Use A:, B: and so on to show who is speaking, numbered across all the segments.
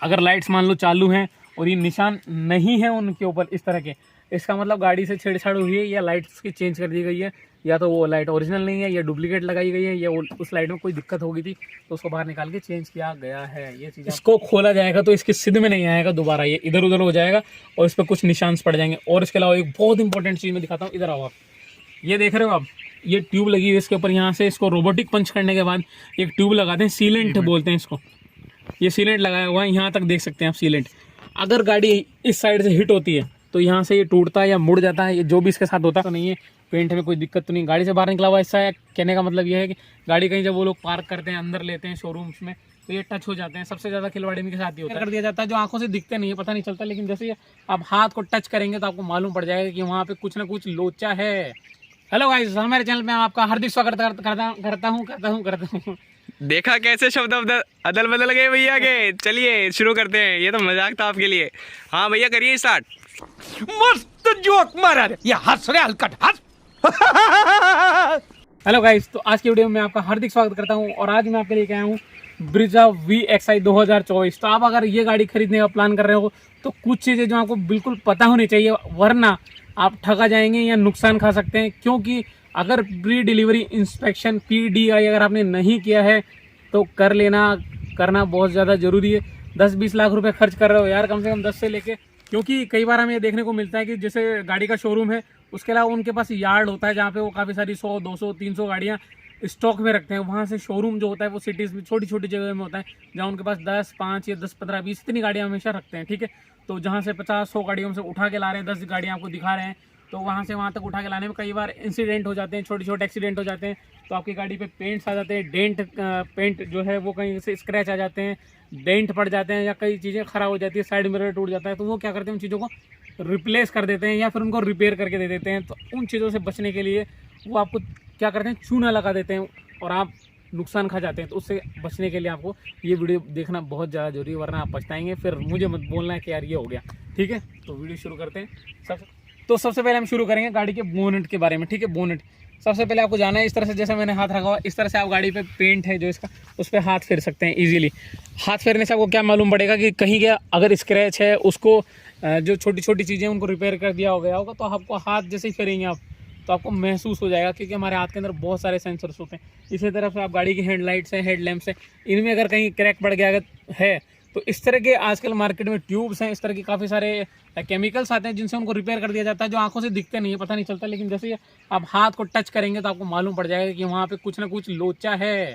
A: अगर लाइट्स मान लो चालू हैं और ये निशान नहीं है उनके ऊपर इस तरह के, इसका मतलब गाड़ी से छेड़छाड़ हुई है या लाइट्स की चेंज कर दी गई है, या तो वो लाइट ओरिजिनल नहीं है या डुप्लीकेट लगाई गई है, या उस लाइट में कोई दिक्कत हो गई थी तो उसको बाहर निकाल के चेंज किया गया है। ये चीज़ इसको खोला जाएगा तो इसकी सिद्ध में नहीं आएगा दोबारा, ये इधर उधर हो जाएगा और इस पर कुछ निशान पड़ जाएंगे। और इसके अलावा एक बहुत इंपॉर्टेंट चीज़ मैं दिखाता हूँ, इधर आओ आप, ये देख रहे हो आप, ये ट्यूब लगी हुई है इसके ऊपर। यहाँ से इसको रोबोटिक पंच करने के बाद एक ट्यूब लगाते हैं, सीलेंट बोलते हैं इसको। ये सीलेंट लगाया हुआ है, यहाँ तक देख सकते हैं आप सीलेंट। अगर गाड़ी इस साइड से हिट होती है तो यहाँ से ये टूटता है या मुड़ जाता है, ये जो भी इसके साथ होता है तो नहीं है। पेंट में कोई दिक्कत तो नहीं, गाड़ी से बाहर निकला हुआ ऐसा है। कहने का मतलब ये है कि गाड़ी कहीं जब वो लोग पार्क करते हैं, अंदर लेते हैं शोरूम्स में, तो ये टच हो जाते हैं। सबसे ज़्यादा खिलवाड़ी में के साथ ही होता है, कर दिया जाता है, जो आंखों से दिखते नहीं है, पता नहीं चलता, लेकिन जैसे आप हाथ को टच करेंगे तो आपको मालूम पड़ जाएगा कि वहाँ पे कुछ ना कुछ लोचा है। हेलो गाइस, हमारे चैनल में आपका हार्दिक स्वागत करता हूँ।
B: देखा कैसे शब्द अदल बदल गए भैया के। चलिए शुरू करते हैं, ये तो मजाक था आपके लिए। हाँ भैया करिए स्टार्ट।
C: मस्त जोक मारा रे, ये हंस रहे हलकट हंस।
A: हेलो गाइस, तो आज की वीडियो में आपका हार्दिक स्वागत करता हूं और आज मैं आपके लिए आया हूं ब्रीजा VXI 2024। तो आप अगर ये गाड़ी खरीदने का प्लान कर रहे हो तो कुछ चीज़ें जो आपको बिल्कुल पता होनी चाहिए, वरना आप ठगा जाएंगे या नुकसान खा सकते हैं। क्योंकि अगर प्री डिलीवरी इंस्पेक्शन PDI अगर आपने नहीं किया है तो करना बहुत ज़्यादा ज़रूरी है। 10-20 लाख रुपए खर्च कर रहे हो यार, कम से कम 10 से लेके, क्योंकि कई बार हमें ये देखने को मिलता है कि जैसे गाड़ी का शोरूम है, उसके अलावा उनके पास यार्ड होता है जहाँ पे वो काफ़ी सारी 100, 200, 300 गाड़ियाँ स्टॉक में रखते हैं। वहाँ से शोरूम जो होता है वो सिटीज़ में छोटी छोटी जगह में होता है, जहाँ उनके पास 10, 5 या 10, 15, 20 इतनी गाड़ियाँ हमेशा रखते हैं, ठीक है। तो जहाँ से 50, 100 गाड़ियों से उठा के ला रहे हैं, 10 गाड़ियाँ आपको दिखा रहे हैं, तो वहाँ से वहाँ तक उठा के लाने में कई बार इंसिडेंट हो जाते हैं, छोटे छोटे एक्सीडेंट हो जाते हैं। तो आपकी गाड़ी पे पेंट्स आ जाते हैं, पेंट जो है वो कहीं से स्क्रैच आ जाते हैं, डेंट पड़ जाते हैं, या कई चीज़ें ख़राब हो जाती है, साइड मिरर टूट जाता है। तो वो क्या करते हैं, उन चीज़ों को रिप्लेस कर देते हैं या फिर उनको रिपेयर करके दे देते हैं। तो उन चीज़ों से बचने के लिए वो आपको क्या करते हैं, चूना लगा देते हैं और आप नुकसान खा जाते हैं। तो उससे बचने के लिए आपको ये वीडियो देखना बहुत ज़्यादा जरूरी है, वरना आप पछताएंगे। फिर मुझे मत बोलना है कि यार ये हो गया, ठीक है। तो वीडियो शुरू करते हैं। सबसे पहले हम शुरू करेंगे गाड़ी के बोनेट के बारे में, ठीक है। बोनेट सबसे पहले आपको जाना है, इस तरह से जैसे मैंने हाथ रखा हुआ, इस तरह से आप गाड़ी पे पेंट है जो इसका, उस पर हाथ फेर सकते हैं इजीली। हाथ फेरने से आपको क्या मालूम पड़ेगा कि कहीं क्या अगर स्क्रैच है, उसको जो छोटी छोटी चीज़ें उनको रिपेयर कर दिया हो गया होगा, तो आपको हाथ जैसे ही फेरेंगे आप तो आपको महसूस हो जाएगा, क्योंकि हमारे हाथ के अंदर बहुत सारे सेंसर्स होते हैं। इसी तरह से आप गाड़ी की हेडलाइट्स हैं, हेडलैम्प्स हैं, इनमें अगर कहीं क्रैक पड़ गया है तो इस तरह के आजकल मार्केट में ट्यूब्स हैं, इस तरह के काफ़ी सारे केमिकल्स आते हैं जिनसे उनको रिपेयर कर दिया जाता है, जो आंखों से दिखते नहीं है, पता नहीं चलता, लेकिन जैसे आप हाथ को टच करेंगे तो आपको मालूम पड़ जाएगा कि वहाँ पे कुछ ना कुछ लोचा है।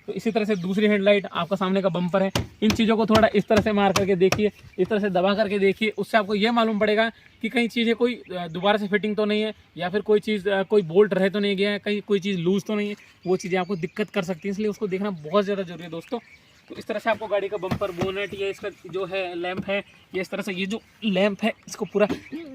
A: तो इसी तरह से दूसरी हेडलाइट, आपका सामने का बम्पर है, इन चीज़ों को थोड़ा इस तरह से मार करके देखिए, इस तरह से दबा करके देखिए, उससे आपको ये मालूम पड़ेगा कि कहीं चीज़ें कोई दोबारा से फिटिंग तो नहीं है, या फिर कोई चीज़ कोई बोल्ट रह तो नहीं गया है, कहीं कोई चीज़ लूज तो नहीं है। वो चीज़ें आपको दिक्कत कर सकती हैं, इसलिए उसको देखना बहुत ज़्यादा जरूरी है दोस्तों। तो इस तरह से आपको गाड़ी का बम्पर, बोनेट, या इसका जो है लैंप है, ये इस तरह से ये जो लैंप है इसको पूरा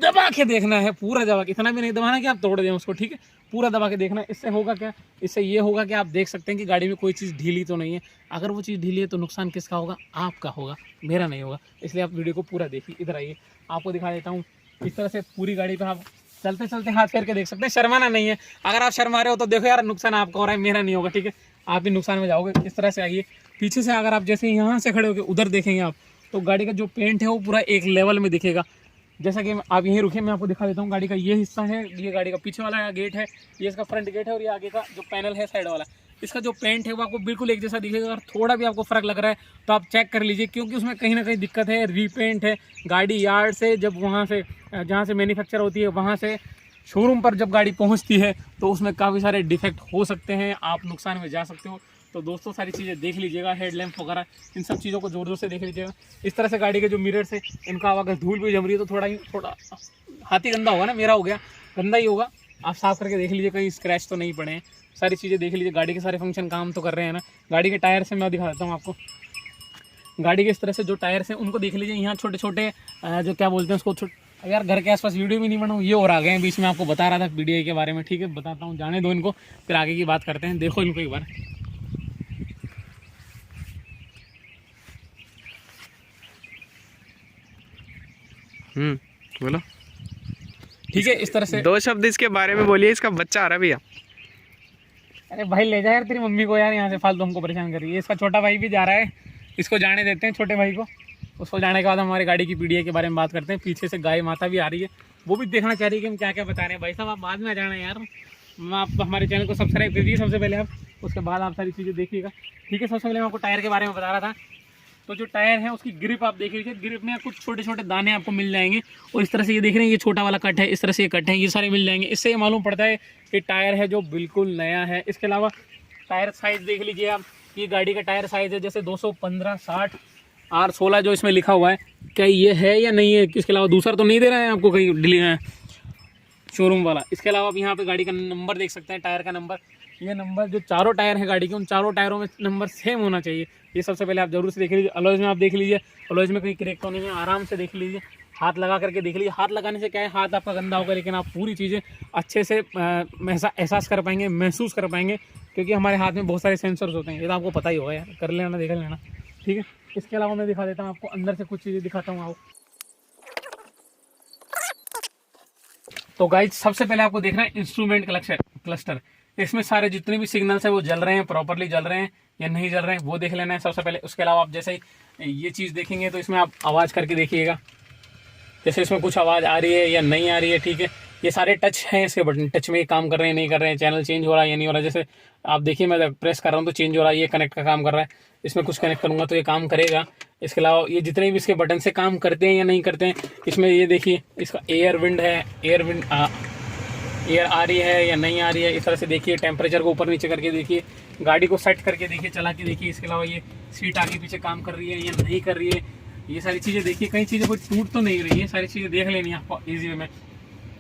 A: दबा के देखना है, पूरा दबा के, इतना भी नहीं दबाना कि आप तोड़ दें उसको, ठीक है। पूरा दबा के देखना है। इससे होगा क्या, इससे ये होगा कि आप देख सकते हैं कि गाड़ी में कोई चीज़ ढीली तो नहीं है। अगर वो चीज़ ढीली है तो नुकसान किसका होगा, आपका होगा, मेरा नहीं होगा। इसलिए आप वीडियो को पूरा देखिए। इधर आइए, आपको दिखा देता हूँ। इस तरह से पूरी गाड़ी पर आप चलते चलते हाथ फेर के देख सकते हैं, शर्माना नहीं है। अगर आप शर्मा रहे हो तो देखो यार, नुकसान आपका हो रहा है, मेरा नहीं होगा, ठीक है। आप भी नुकसान में जाओगे। इस तरह से आइए पीछे से, अगर आप जैसे यहाँ से खड़े होकर उधर देखेंगे आप, तो गाड़ी का जो पेंट है वो पूरा एक लेवल में दिखेगा। जैसा कि आप यहीं रुके, मैं आपको दिखा देता हूँ। गाड़ी का ये हिस्सा है, ये गाड़ी का पीछे वाला गेट है, ये इसका फ्रंट गेट है, और ये आगे का जो पैनल है साइड वाला, इसका जो पेंट है वो आपको बिल्कुल एक जैसा दिखेगा। अगर थोड़ा भी आपको फ़र्क लग रहा है तो आप चेक कर लीजिए, क्योंकि उसमें कहीं ना कहीं दिक्कत है, रीपेंट है। गाड़ी यार्ड से जब वहाँ से जहाँ से मैन्युफैक्चर होती है वहाँ से शोरूम पर जब गाड़ी पहुँचती है तो उसमें काफ़ी सारे डिफेक्ट हो सकते हैं, आप नुकसान में जा सकते हो। तो दोस्तों सारी चीज़ें देख लीजिएगा, हेडलैम्प वगैरह, इन सब चीज़ों को ज़ोर ज़ोर से देख लीजिएगा। इस तरह से गाड़ी के जो मिरर्स है, इनका अगर धूल भी जम रही है तो थोड़ा हाथी गंदा होगा ना, मेरा हो गया गंदा ही होगा, आप साफ़ करके देख लीजिए कहीं स्क्रैच तो नहीं पड़े हैं। सारी चीज़ें देख लीजिए, गाड़ी के सारे फंक्शन काम तो कर रहे हैं ना। गाड़ी के टायर से मैं दिखा देता हूँ आपको। गाड़ी के इस तरह से जो टायर्स हैं उनको देख लीजिए, यहाँ छोटे छोटे जो क्या बोलते हैं उसको, यार घर के आसपास वीडियो भी नहीं बनाऊँ, ये और आ गए हैं बीच में। आपको बता रहा था PDI के बारे में, ठीक है, बताता हूँ, जाने दो इनको, फिर आगे की बात करते हैं। देखो इनको एक बार,
B: बोलो,
A: ठीक है। इस तरह से
B: 2 शब्द इसके बारे में बोलिए। इसका बच्चा आ रहा है भैया।
A: अरे भाई ले जा यार तेरी मम्मी को, यार यहाँ से फालतू हमको परेशान कर रही है। इसका छोटा भाई भी जा रहा है इसको जाने देते हैं छोटे भाई को। उसको जाने के बाद हमारी गाड़ी की पीडीए के बारे में बात करते हैं। पीछे से गाय माता भी आ रही है, वो भी देखना चाह रही है कि हम क्या क्या बता रहे हैं। भाई साहब आप बाद में आ जाना यार, आप हमारे चैनल को सब्सक्राइब कीजिए सबसे पहले आप, उसके बाद आप सारी चीज़ें देखिएगा, ठीक है। सबसे पहले मैं आपको टायर के बारे में बता रहा था। तो जो टायर है उसकी ग्रिप आप देख लीजिए, ग्रिप में कुछ छोटे छोटे दाने आपको मिल जाएंगे। और इस तरह से ये देख रहे हैं, ये छोटा वाला कट है, इस तरह से ये कट है, ये सारे मिल जाएंगे। इससे ये मालूम पड़ता है कि टायर है जो बिल्कुल नया है। इसके अलावा टायर साइज़ देख लीजिए आप, ये गाड़ी का टायर साइज़ है जैसे 215 60 R16 जो इसमें लिखा हुआ है, क्या ये है या नहीं है। इसके अलावा दूसरा तो नहीं दे रहे हैं आपको कहीं डिले शोरूम वाला। इसके अलावा आप यहाँ पे गाड़ी का नंबर देख सकते हैं, टायर का नंबर। ये नंबर जो चारों टायर है गाड़ी के, उन चारों टायरों में नंबर सेम होना चाहिए। ये सबसे पहले आप जरूर से देख लीजिए। अलॉयज में आप देख लीजिए, अलॉयज में कोई क्रैक तो नहीं है, आराम से देख लीजिए। हाथ लगा करके देख लीजिए। हाथ लगाने से क्या है, हाथ आपका गंदा होगा लेकिन आप पूरी चीज़ें अच्छे से एहसास कर पाएंगे, महसूस कर पाएंगे, क्योंकि हमारे हाथ में बहुत सारे सेंसर्स होते हैं। ये तो आपको पता ही होगा यार, कर लेना, देख लेना, ठीक है। इसके अलावा मैं दिखा देता हूँ आपको, अंदर से कुछ चीज़ें दिखाता हूँ आपको। तो गाइस सबसे पहले आपको देखना है इंस्ट्रूमेंट क्लस्टर। इसमें सारे जितने भी सिग्नल्स हैं वो जल रहे हैं, प्रॉपरली जल रहे हैं या नहीं जल रहे हैं, वो देख लेना है सबसे पहले। उसके अलावा आप जैसे ही ये चीज़ देखेंगे तो इसमें आप आवाज़ करके देखिएगा, जैसे इसमें कुछ आवाज़ आ रही है या नहीं आ रही है, ठीक है। ये सारे टच हैं, इसके बटन टच में काम कर रहे हैं नहीं कर रहे हैं, चैनल चेंज हो रहा है या नहीं हो रहा है। जैसे आप देखिए मैं प्रेस कर रहा हूँ तो चेंज हो रहा है, ये कनेक्ट का काम कर रहा है। इसमें कुछ कनेक्ट करूँगा तो ये काम करेगा। इसके अलावा ये जितने भी इसके बटन से काम करते हैं या नहीं करते हैं, इसमें ये देखिए इसका एयर विंड है, एयर आ रही है या नहीं आ रही है, इस तरह से देखिए। टेम्परेचर को ऊपर नीचे करके देखिए, गाड़ी को सेट करके देखिए, चला के देखिए। इसके अलावा ये सीट आगे पीछे काम कर रही है या नहीं कर रही है, ये सारी चीज़ें देखिए। कई चीज़ें कोई टूट तो नहीं रही है, सारी चीज़ें देख लेनी है आपको ईजी वे में,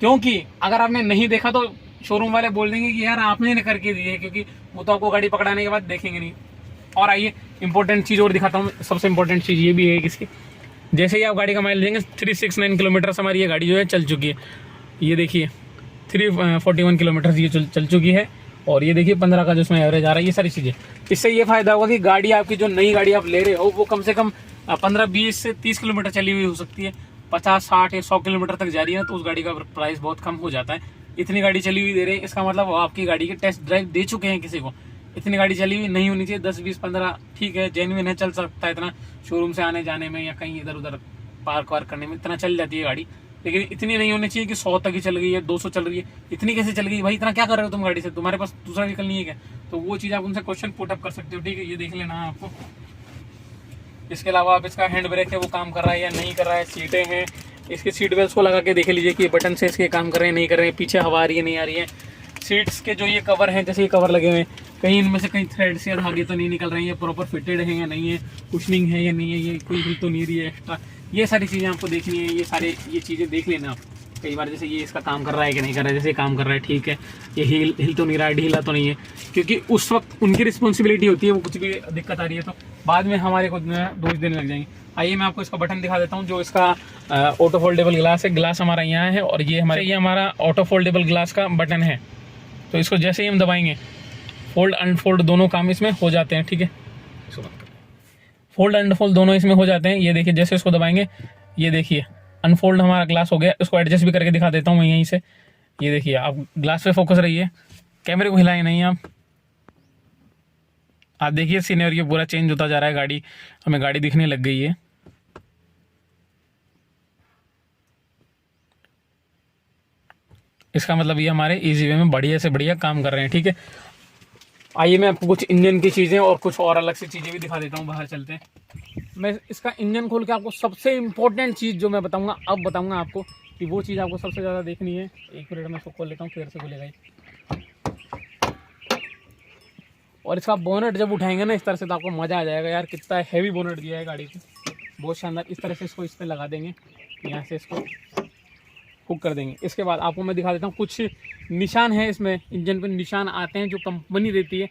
A: क्योंकि अगर आपने नहीं देखा तो शोरूम वाले बोल देंगे कि यार आपने ने करके दी है, क्योंकि वो तो आपको गाड़ी पकड़ाने के बाद देखेंगे नहीं। और आइए इंपॉर्टेंट चीज़ और दिखाता हूँ। सबसे इंपॉर्टेंट चीज़ ये भी है कि इसकी जैसे ही आप गाड़ी का माइलेज देंगे 369 किलोमीटर हमारी ये गाड़ी जो है चल चुकी है। ये देखिए 341 किलोमीटर ये चल चुकी है। और ये देखिए 15 का जो इसमें एवरेज आ रहा है, ये सारी चीज़ें। इससे ये फायदा होगा कि गाड़ी आपकी जो नई गाड़ी आप ले रहे हो वो कम से कम 15 20 से 30 किलोमीटर चली हुई हो सकती है। 50 60 या 100 किलोमीटर तक जा रही है तो उस गाड़ी का प्राइस बहुत कम हो जाता है। इतनी गाड़ी चली हुई दे रहे हैं, इसका मतलब वो आपकी गाड़ी के टेस्ट ड्राइव दे चुके हैं किसी को। इतनी गाड़ी चली हुई नहीं होनी चाहिए, 10 20 15 ठीक है, जेन्युइन है, चल सकता है इतना, शोरूम से आने जाने में या कहीं इधर उधर पार्क वार्क करने में इतना चल जाती है गाड़ी। लेकिन इतनी नहीं होनी चाहिए कि 100 तक ही चल गई है, 200 चल रही है। इतनी कैसे चल गई भाई, इतना क्या कर रहे हो तुम गाड़ी से, तुम्हारे पास दूसरा व्हीकल नहीं है क्या? तो वो चीज़ आप उनसे क्वेश्चन पुट अप कर सकते हो, ठीक है। ये देख लेना है आपको। इसके अलावा आप इसका हैंड ब्रेक है वो काम कर रहा है या नहीं कर रहा है, सीटें हैं, इसके सीट बेल्ट को लगा के देख लीजिए कि बटन से इसके काम कर रहे हैं नहीं कर रहे हैं, पीछे हवा आ रही है नहीं आ रही है। सीट्स के जो ये कवर हैं, जैसे ये कवर लगे हुए हैं, कहीं इनमें से कहीं थ्रेड से धागे तो नहीं निकल रहे हैं, ये प्रॉपर फिटेड है या नहीं है, कुशनिंग है या नहीं है, ये कोई हिल तो नहीं रही है एक्स्ट्रा, ये सारी चीज़ें आपको देखनी है। ये चीज़ें देख लेना आप। कई बार जैसे ये इसका काम कर रहा है कि नहीं कर रहा है, जैसे काम कर रहा है ठीक है, ये हिल तो नहीं रहा है, ढीला तो नहीं है, क्योंकि उस वक्त उनकी रिस्पॉन्सिबिलिटी होती है। वो कुछ भी दिक्कत आ रही है तो बाद में हमारे को दोष देने लग जाएंगे। आइए मैं आपको इसका बटन दिखा देता हूँ, जो इसका ऑटो फोल्डेबल ग्लास है। ग्लास हमारा यहाँ है और ये हमारा ऑटो फोल्डेबल ग्लास का बटन है। तो इसको जैसे ही हम दबाएंगे फोल्ड अनफोल्ड दोनों काम इसमें हो जाते हैं, ठीक है। फोल्ड अनफोल्ड दोनों इसमें हो जाते हैं। ये देखिए जैसे इसको दबाएंगे, ये देखिए अनफोल्ड हमारा ग्लास हो गया। इसको एडजस्ट भी करके दिखा देता हूँ मैं यहीं से। ये देखिए आप ग्लास पे फोकस रहिए, कैमरे को हिलाए नहीं आप देखिए सीनरी पूरा चेंज होता जा रहा है, गाड़ी हमें गाड़ी दिखने लग गई है। इसका मतलब ये हमारे इजी वे में बढ़िया से बढ़िया काम कर रहे हैं, ठीक है। आइए मैं आपको कुछ इंजन की चीज़ें और कुछ और अलग सी चीज़ें भी दिखा देता हूँ। बाहर चलते हैं, मैं इसका इंजन खोल के आपको सबसे इम्पोर्टेंट चीज़ जो मैं बताऊँगा अब बताऊँगा आपको, कि वो चीज़ आपको सबसे ज़्यादा देखनी है। एक मिनट में इसको खोल लेता हूँ, फिर से खुलेगा ही। और इसका बोनट जब उठाएंगे ना इस तरह से तो आपको मज़ा आ जाएगा यार, कितना हैवी बोनट दिया है गाड़ी को, बहुत शानदार। इस तरह से इसको इस पर लगा देंगे, यहाँ से इसको हुक कर देंगे। इसके बाद आपको मैं दिखा देता हूँ कुछ निशान है इसमें, इंजन पे निशान आते हैं जो कंपनी देती है।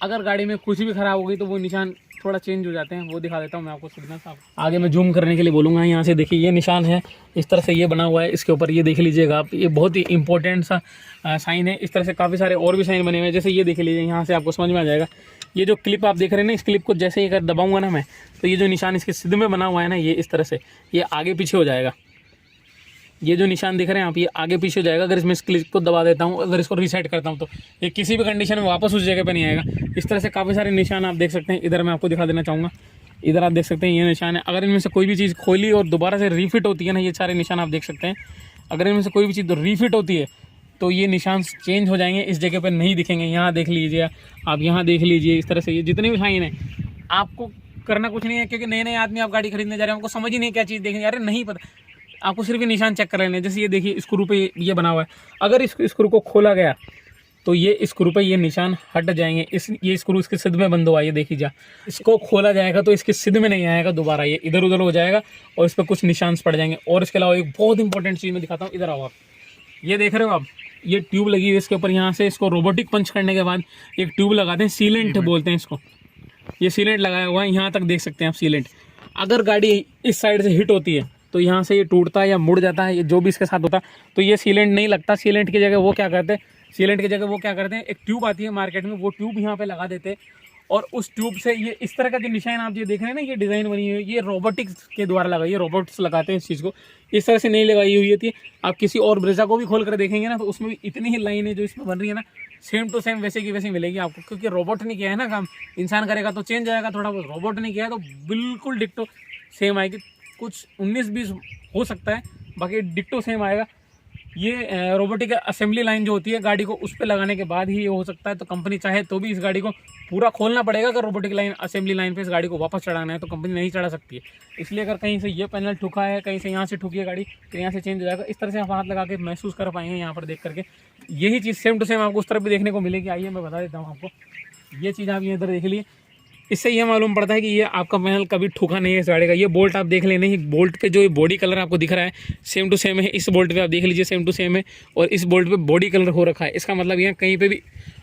A: अगर गाड़ी में कुछ भी ख़राब हो गई तो वो निशान थोड़ा चेंज हो जाते हैं, वो दिखा देता हूँ मैं आपको सिग्नल साहब। आगे मैं जूम करने के लिए बोलूँगा, यहाँ से देखिए ये निशान है, इस तरह से ये बना हुआ है। इसके ऊपर ये देख लीजिएगा आप, ये बहुत ही इंपॉर्टेंट सा साइन है। इस तरह से काफ़ी सारे और भी साइन बने हुए हैं, जैसे ये देख लीजिए, यहाँ से आपको समझ में आ जाएगा। ये जो क्लिप आप देख रहे हैं ना, इस क्लिप को जैसे ही अगर दबाऊँगा ना मैं, तो ये जो निशान इसके सिद्ध में बना हुआ है ना, ये इस तरह से ये आगे पीछे हो जाएगा। ये जो निशान दिख रहे हैं आप, ये आगे पीछे हो जाएगा। अगर इसमें इस क्लिप को दबा देता हूँ, अगर इसको रीसेट करता हूँ तो ये किसी भी कंडीशन में वापस उस जगह पे नहीं आएगा। इस तरह से काफ़ी सारे निशान आप देख सकते हैं। इधर मैं आपको दिखा देना चाहूँगा, इधर आप देख सकते हैं ये निशान है। अगर इनमें से कोई भी चीज़ खोली और दोबारा से रीफिट होती है ना, ये सारे निशान आप देख सकते हैं, अगर इनमें से कोई भी चीज़ रीफिट होती है तो ये निशान चेंज हो जाएंगे, इस जगह पर नहीं दिखेंगे। यहाँ देख लीजिए आप, यहाँ देख लीजिए, इस तरह से ये जितने भी साइन है आपको करना कुछ नहीं है, क्योंकि नए नए आदमी आप गाड़ी खरीदने जा रहे हैं, आपको समझ ही नहीं क्या चीज़ देखेंगे, अरे नहीं पता, आपको सिर्फ ये निशान चेक कर लेने हैं। जैसे ये देखिए स्क्रू पे ये बना हुआ है, अगर इस स्क्रू को खोला गया तो ये स्क्रू पे ये निशान हट जाएंगे। ये स्क्रू इसके सिद्ध में बंद हुआ है, ये देखिए जा, इसको खोला जाएगा तो इसके सिद्ध में नहीं आएगा दोबारा, ये इधर उधर हो जाएगा और इस पर कुछ निशान पड़ जाएंगे। और इसके अलावा एक बहुत इंपॉर्टेंट चीज़ मैं दिखाता हूँ, इधर आओ आप, ये देख रहे हो आप, ये ट्यूब लगी हुई है इसके ऊपर, यहाँ से इसको रोबोटिक पंच करने के बाद एक ट्यूब लगाते हैं, सीलेंट बोलते हैं इसको, ये सीलेंट लगाया हुआ है, यहाँ तक देख सकते हैं आप सीलेंट। अगर गाड़ी इस साइड से हिट होती है तो यहाँ से ये टूटता है या मुड़ जाता है, ये जो भी इसके साथ होता है, तो ये सीलेंट नहीं लगता। सीलेंट की जगह वो क्या करते हैं, एक ट्यूब आती है मार्केट में, वो ट्यूब यहाँ पे लगा देते हैं और उस ट्यूब से ये इस तरह का जो निशान आप ये देख रहे हैं ना, ये डिज़ाइन बनी हुई है, ये रोबोटिक्स के द्वारा लगाई है, रोबोट्स लगाते हैं इस चीज़ को, इस तरह से नहीं लगाई हुई होती है। आप किसी और ब्रेजा को भी खोल कर देखेंगे ना, तो उसमें भी इतनी ही लाइनें जो इसमें बन रही है ना, सेम टू सेम वैसे की वैसे मिलेगी आपको, क्योंकि रोबोट ने किया है ना काम, इंसान करेगा तो चेंज आएगा थोड़ा बहुत, रोबोट ने किया है तो बिल्कुल डिक्टो सेम आएगी। कुछ 19-20 हो सकता है, बाकी डिक्टो सेम आएगा। ये रोबोटिक असेंबली लाइन जो होती है गाड़ी को, उस पर लगाने के बाद ही ये हो सकता है। तो कंपनी चाहे तो भी इस गाड़ी को पूरा खोलना पड़ेगा, अगर रोबोटिक लाइन असेंबली लाइन पे इस गाड़ी को वापस चढ़ाना है तो कंपनी नहीं चढ़ा सकती है। इसलिए अगर कहीं से ये पैनल ठुका है, कहीं से यहाँ से ठुकी है गाड़ी, तो यहाँ से चेंज हो जाएगा। इस तरह से आप हाथ लगा के महसूस कर पाएंगे यहाँ पर देख करके। यही चीज़ सेम टू सेम आपको उस तरफ भी देखने को मिलेगी। आइए मैं बता देता हूँ आपको, ये चीज़ आप ये इधर देख लिए, इससे ये मालूम पड़ता है कि ये आपका पैनल कभी ठुका नहीं है इस गाड़ी का। ये बोल्ट आप देख लेना, बोल्ट पे जो बॉडी कलर आपको दिख रहा है सेम टू सेम है, इस बोल्ट पे आप देख लीजिए सेम टू सेम है, और इस बोल्ट पे बॉडी कलर हो रखा है। इसका मतलब ये कहीं पे भी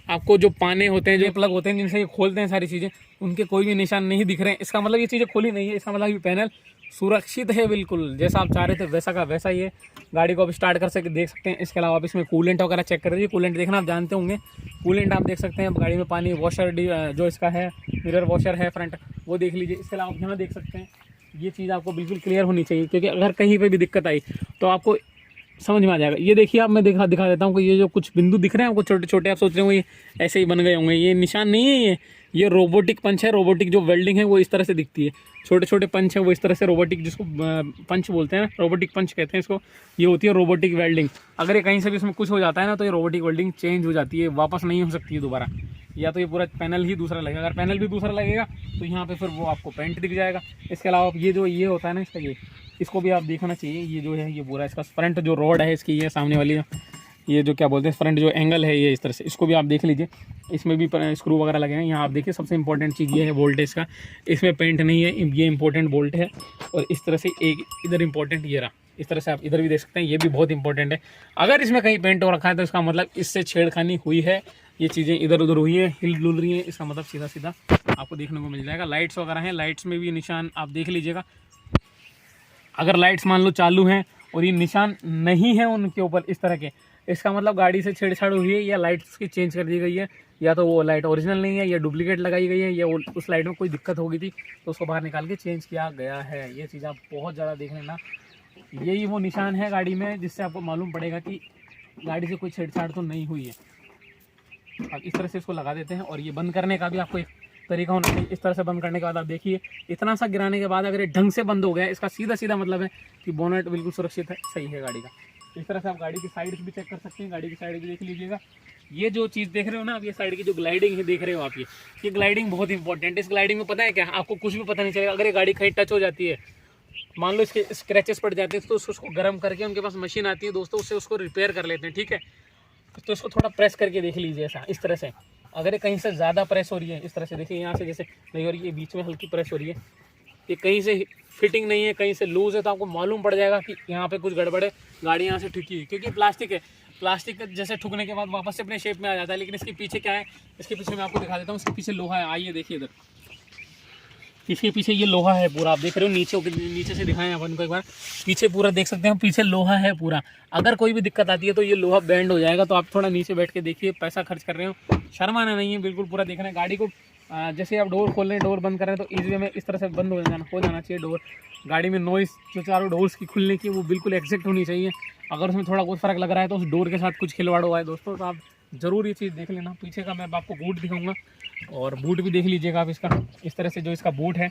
A: आपको जो पाने होते हैं, जो प्लग होते हैं जिनसे ये खोलते हैं सारी चीज़ें, उनके कोई भी निशान नहीं दिख रहे हैं। इसका मतलब ये चीज़ें खोली नहीं है, इसका मतलब ये पैनल सुरक्षित है बिल्कुल, जैसा आप चाह रहे थे वैसा का वैसा ही है। गाड़ी को आप स्टार्ट कर सकते देख सकते हैं। इसके अलावा आप इसमें कूलेंट वगैरह चेक कर दीजिए, कूलेंट देखना आप जानते होंगे, कूलेंट आप देख सकते हैं गाड़ी में, पानी वॉशर जो इसका है, मिरर वॉशर है फ्रंट, वो देख लीजिए। इसके अलावा आप यहाँ देख सकते हैं, ये चीज़ आपको बिल्कुल क्लियर होनी चाहिए, क्योंकि अगर कहीं पर भी दिक्कत आई तो आपको समझ में आ जाएगा। ये देखिए आप, मैं दिखा देता हूँ कि ये जो कुछ बिंदु दिख रहे हैं आपको छोटे छोटे, आप सोच रहे होंगे ये ऐसे ही बन गए होंगे, ये निशान नहीं है, ये रोबोटिक पंच है। रोबोटिक जो वेल्डिंग है वो इस तरह से दिखती है, छोटे छोटे पंच है वो इस तरह से, रोबोटिक जिसको पंच बोलते हैं ना, रोबोटिक पंच कहते हैं इसको, ये होती है रोबोटिक वेल्डिंग। अगर ये कहीं से भी इसमें कुछ हो जाता है ना, तो ये रोबोटिक वेल्डिंग चेंज हो जाती है, वापस नहीं हो सकती है दोबारा, या तो ये पूरा पैनल ही दूसरा लगेगा। अगर पैनल भी दूसरा लगेगा तो यहाँ पे फिर वो आपको पेंट दिख जाएगा। इसके अलावा ये जो ये होता है ना इसका, ये इसको भी आप देखना चाहिए, ये जो है ये पूरा इसका फ्रंट जो रोड है इसकी, ये सामने वाली ये जो क्या बोलते हैं फ्रंट जो एंगल है, ये इस तरह से, इसको भी आप देख लीजिए, इसमें भी स्क्रू वगैरह लगे हैं। यहाँ आप देखिए सबसे इंपॉर्टेंट चीज़ ये है वोल्टेज का, इसमें पेंट नहीं है, ये इंपॉर्टेंट बोल्ट है। और इस तरह से एक इधर इंपॉर्टेंट ये रहा, इस तरह से आप इधर भी देख सकते हैं, ये भी बहुत इंपॉर्टेंट है। अगर इसमें कहीं पेंट हो रखा है तो इसका मतलब इससे छेड़खानी हुई है, ये चीज़ें इधर उधर हुई है, हिल डुल रही हैं, इसका मतलब सीधा सीधा आपको देखने को मिल जाएगा। लाइट्स वगैरह हैं, लाइट्स में भी निशान आप देख लीजिएगा। अगर लाइट्स मान लो चालू हैं और ये निशान नहीं है उनके ऊपर इस तरह के, इसका मतलब गाड़ी से छेड़छाड़ हुई है, या लाइट्स की चेंज कर दी गई है, या तो वो लाइट ओरिजिनल नहीं है, या डुप्लीकेट लगाई गई है, या उस लाइट में कोई दिक्कत हो गई थी तो उसको बाहर निकाल के चेंज किया गया है। ये चीज़ आप बहुत ज़्यादा देख लेना, यही वो निशान है गाड़ी में जिससे आपको मालूम पड़ेगा कि गाड़ी से कोई छेड़छाड़ तो नहीं हुई है। अब इस तरह से इसको लगा देते हैं, और ये बंद करने का भी आपको एक तरीका होना चाहिए। इस तरह से बंद करने के बाद आप देखिए, इतना सा गिराने के बाद अगर ये ढंग से बंद हो गया, इसका सीधा सीधा मतलब है कि बोनेट बिल्कुल सुरक्षित है, सही है गाड़ी का। इस तरह से आप गाड़ी की साइड भी चेक कर सकते हैं, गाड़ी की साइड भी देख लीजिएगा। ये जो चीज़ देख रहे हो ना आप, ये साइड की जो ग्लाइडिंग है देख रहे हो आप, ये ग्लाइडिंग बहुत इंपॉर्टेंट है। इस ग्लाइडिंग में पता है क्या, आपको कुछ भी पता नहीं चलेगा। अगर ये गाड़ी कहीं टच हो जाती है, मान लो इसके स्क्रैचेस पड़ जाते हैं, तो उसको गर्म करके उनके पास मशीन आती है दोस्तों, उससे उसको रिपेयर कर लेते हैं, ठीक है। तो इसको थोड़ा प्रेस करके देख लीजिए ऐसा, इस तरह से। अगर ये कहीं से ज़्यादा प्रेस हो रही है, इस तरह से देखिए, यहाँ से जैसे नहीं हो रही है, बीच में हल्की प्रेस हो रही है, ये कहीं से फिटिंग नहीं है, कहीं से लूज़ है, तो आपको मालूम पड़ जाएगा कि यहाँ पे कुछ गड़बड़ है, गाड़ी यहाँ से ठुकी है। क्योंकि प्लास्टिक है, प्लास्टिक जैसे ठुकने के बाद वापस से अपने शेप में आ जाता है। लेकिन इसके पीछे क्या है, इसके पीछे मैं आपको दिखा देता हूँ, इसके पीछे लोहा है। आइए देखिए इधर, इसके पीछे ये लोहा है पूरा, आप देख रहे हो, नीचे से दिखाएं अपन को एक बार, पीछे पूरा देख सकते हैं, पीछे लोहा है पूरा। अगर कोई भी दिक्कत आती है तो ये लोहा बैंड हो जाएगा। तो आप थोड़ा नीचे बैठ के देखिए, पैसा खर्च कर रहे हो, शर्माना नहीं है, बिल्कुल पूरा देखना है। गाड़ी को जैसे आप डोर खोल रहे हैं, डोर बंद कर रहे हैं, तो इस वे में इस तरह से बंद हो जाना चाहिए डोर। गाड़ी में नॉइस जो चारों डोर्स की खुलने की, वो बिल्कुल एग्जैक्ट होनी चाहिए। अगर उसमें थोड़ा बहुत फ़र्क लग रहा है तो उस डोर के साथ कुछ खिलवाड़ हुआ है दोस्तों, तो आप ज़रूर ये चीज़ देख लेना। पीछे का मैं आपको बूट दिखाऊंगा, और बूट भी देख लीजिएगा आप इसका, इस तरह से जो इसका बूट है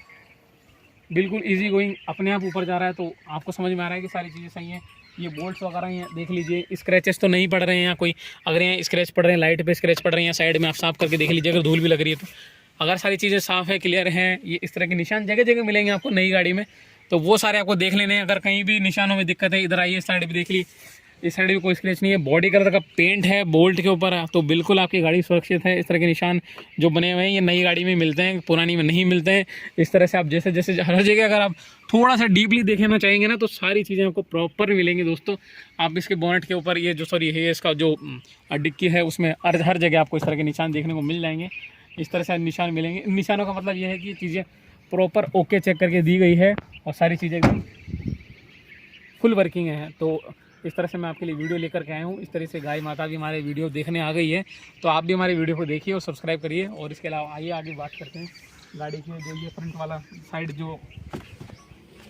A: बिल्कुल इजी गोइंग अपने आप ऊपर जा रहा है। तो आपको समझ में आ रहा है कि सारी चीज़ें सही हैं। ये बोल्ट्स वगैरह हैं, देख लीजिए, स्क्रैचेस तो नहीं पड़ रहे हैं यहाँ कोई। अगर यहाँ स्क्रैच पड़ रहे हैं, लाइट पे स्क्रैच पड़ रहे हैं, साइड में आप साफ करके देख लीजिए, अगर धूल भी लग रही है तो। अगर सारी चीज़ें साफ़ है, क्लियर हैं, ये इस तरह के निशान जगह जगह मिलेंगे आपको नई गाड़ी में, तो वो सारे आपको देख लेने हैं। अगर कहीं भी निशानों में दिक्कत है, इधर आइए, इस साइड भी देख ली, इस साइड भी कोई स्क्रैच नहीं है। बॉडी कलर का पेंट है बोल्ट के ऊपर, तो बिल्कुल आपकी गाड़ी सुरक्षित है। इस तरह के निशान जो बने हुए हैं ये नई गाड़ी में मिलते हैं, पुरानी में नहीं मिलते हैं। इस तरह से आप जैसे जैसे हर जगह अगर आप थोड़ा सा डीपली देखना चाहेंगे ना, तो सारी चीज़ें आपको प्रॉपर मिलेंगी दोस्तों। आप इसके बोनेट के ऊपर ये जो सॉरी है, इसका जो डिक्की है उसमें हर जगह आपको इस तरह के निशान देखने को मिल जाएंगे। इस तरह से निशान मिलेंगे। इन निशानों का मतलब ये है कि चीज़ें प्रॉपर ओके चेक करके दी गई है और सारी चीज़ें एकदम फुल वर्किंग है। तो इस तरह से मैं आपके लिए वीडियो लेकर के आया हूँ। इस तरह से गाय माता भी हमारे वीडियो देखने आ गई है, तो आप भी हमारे वीडियो को देखिए और सब्सक्राइब करिए। और इसके अलावा आइए आगे बात करते हैं गाड़ी के जो ये फ्रंट वाला साइड जो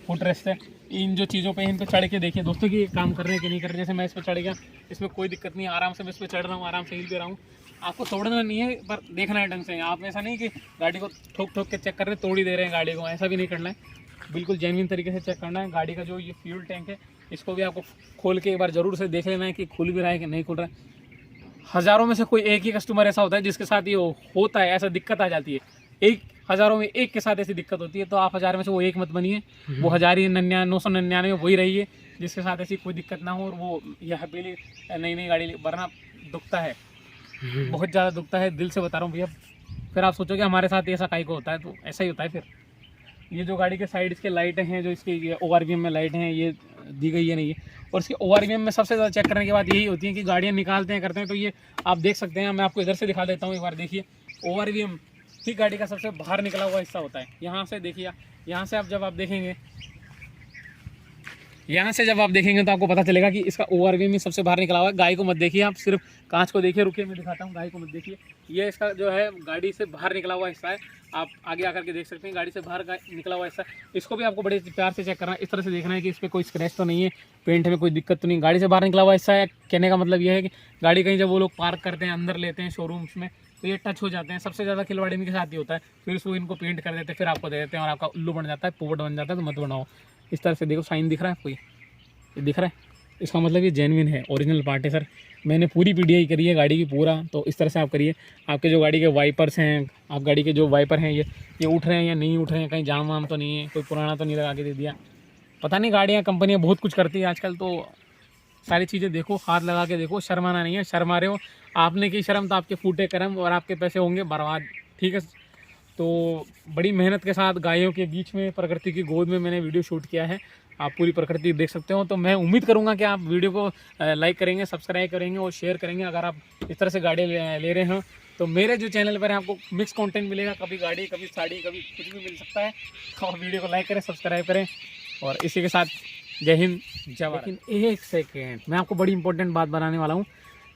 A: फुट रेस्ट है, इन जो चीज़ों पे इन पे चढ़ के देखिए दोस्तों कि ये काम कर रहे हैं कि नहीं कर रहे। जैसे मैं इस पर चढ़ गया, इसमें कोई दिक्कत नहीं है, आराम से मैं इस पर चढ़ रहा हूँ, आराम से हिल भी रहा हूँ। आपको तोड़ना नहीं है, पर देखना है ढंग से। आप ऐसा नहीं कि गाड़ी को ठोक ठोक के चेक कर रहे हैं, तोड़ ही दे रहे हैं गाड़ी को, ऐसा भी नहीं करना है। बिल्कुल जेन्युइन तरीके से चेक करना है। गाड़ी का जो ये फ्यूल टैंक है, इसको भी आपको खोल के एक बार ज़रूर से देख लेना है कि खुल भी रहा है कि नहीं खुल रहा है। हज़ारों में से कोई एक ही कस्टमर ऐसा होता है जिसके साथ ये होता है, ऐसा दिक्कत आ जाती है। एक हज़ारों में एक के साथ ऐसी दिक्कत होती है, तो आप 1000 में से वो एक मत बनिए, वो 999 वही रहिए जिसके साथ ऐसी कोई दिक्कत ना हो। और वो यह हैप्पीली नई गाड़ी वरना दुखता है, बहुत ज़्यादा दुखता है, दिल से बता रहा हूँ भैया। फिर आप सोचोगे हमारे साथ ऐसा काहे को होता है, तो ऐसा ही होता है। फिर ये जो गाड़ी के साइड इसके लाइटें हैं, जो इसकी ORVM में लाइटें हैं, ये दी गई है नहीं है। और इसकी ORVM में सबसे ज़्यादा चेक करने की बात यही होती है कि गाड़ियाँ निकालते हैं करते हैं, तो ये आप देख सकते हैं। मैं आपको इधर से दिखा देता हूँ, एक बार देखिए। ORVM ही गाड़ी का सबसे बाहर निकला हुआ हिस्सा होता है। यहाँ से देखिए, यहाँ से जब आप देखेंगे, यहाँ से जब आप देखेंगे तो आपको पता चलेगा कि इसका ORVM ही सबसे बाहर निकला हुआ है। गाय को मत देखिए, आप सिर्फ कांच को देखिए। रुकिए मैं दिखाता हूँ, गाय को मत देखिए। ये इसका जो है गाड़ी से बाहर निकला हुआ हिस्सा है, आप आगे आकर के देख सकते हैं। गाड़ी से बाहर निकला हुआ हिस्सा, इसको भी आपको बड़े प्यार से चेक करना है। इस तरह से देखना है कि इस पर कोई स्क्रैच तो नहीं है, पेंट में कोई दिक्कत तो नहीं। गाड़ी से बाहर निकला हुआ हिस्सा है, कहने का मतलब ये है कि गाड़ी कहीं जब वो लोग पार्क करते हैं, अंदर लेते हैं शोरूम्स में, तो ये टच हो जाते हैं। सबसे ज़्यादा खिलवाड़ी इनके साथ ही होता है। फिर उसको इनको पेंट कर देते हैं, फिर आपको दे देते हैं और आपका उल्लू बन जाता है, पोपट बन जाता है। तो मत बनाओ। इस तरह से देखो, साइन दिख रहा है आपको, ये दिख रहा है, इसका मतलब ये जेन्युइन है, ओरिजिनल पार्ट है सर। मैंने पूरी PDI करी है गाड़ी की पूरा। तो इस तरह से आप करिए। आपके जो गाड़ी के वाइपर्स हैं, आप गाड़ी के जो वाइपर हैं, ये उठ रहे हैं या नहीं उठ रहे हैं, कहीं जाम वाम तो नहीं है, कोई पुराना तो नहीं लगा के दे दिया। पता नहीं, गाड़ियाँ कंपनियाँ बहुत कुछ करती है आजकल। तो सारी चीज़ें देखो, हाथ लगा के देखो, शर्माना नहीं है। शर्मा रहे हो आपने की शर्म, तो आपके फूटे कर्म और आपके पैसे होंगे बर्बाद, ठीक है। तो बड़ी मेहनत के साथ गायों के बीच में प्रकृति की गोद में मैंने वीडियो शूट किया है। आप पूरी प्रकृति देख सकते हो। तो मैं उम्मीद करूंगा कि आप वीडियो को लाइक करेंगे, सब्सक्राइब करेंगे और शेयर करेंगे। अगर आप इस तरह से गाड़ी ले रहे हो, तो मेरे जो चैनल पर है आपको मिक्स कंटेंट मिलेगा, कभी गाड़ी, कभी साड़ी, कभी कुछ भी मिल सकता है। तो वीडियो को लाइक करें, सब्सक्राइब करें। और इसी के साथ जय हिंद, जय भारत। लेकिन एक सेकेंड, मैं आपको बड़ी इंपॉर्टेंट बात बताने वाला हूँ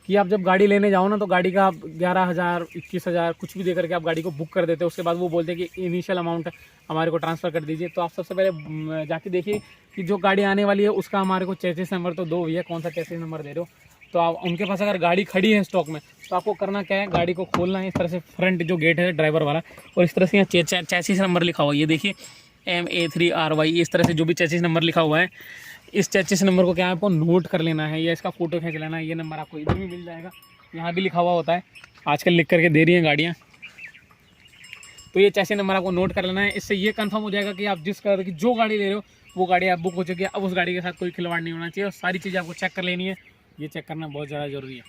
A: कि आप जब गाड़ी लेने जाओ ना, तो गाड़ी का आप 11,000 21,000 कुछ भी देकर के आप गाड़ी को बुक कर देते हो। उसके बाद वो बोलते हैं कि इनिशियल अमाउंट हमारे को ट्रांसफ़र कर दीजिए। तो आप सबसे पहले जाके देखिए कि जो गाड़ी आने वाली है उसका हमारे को चेसिस नंबर तो दो भैया, कौन सा चेसिस नंबर दे रहे हो। तो आप उनके पास अगर गाड़ी खड़ी है स्टॉक में, तो आपको करना क्या है, गाड़ी को खोलना है। इस तरह से फ्रंट जो गेट है ड्राइवर वाला, और इस तरह से यहाँ चेसिस नंबर लिखा हुआ है, ये देखिए MA3RY, इस तरह से जो भी चेसिस नंबर लिखा हुआ है, इस चेसिस नंबर को क्या है आपको नोट कर लेना है, या इसका फ़ोटो खींच लेना है। ये नंबर आपको इधर भी मिल जाएगा, यहाँ भी लिखा हुआ होता है, आजकल लिख करके दे रही हैं गाड़ियाँ। तो ये चेसिस नंबर आपको नोट कर लेना है। इससे ये कंफर्म हो जाएगा कि आप जिस कलर की जो गाड़ी ले रहे हो वो गाड़ी आप बुक हो चुकी है। अब उस गाड़ी के साथ कोई खिलवाड़ नहीं होना चाहिए और सारी चीज़ें आपको चेक कर लेनी है। ये चेक करना बहुत ज़्यादा ज़रूरी है।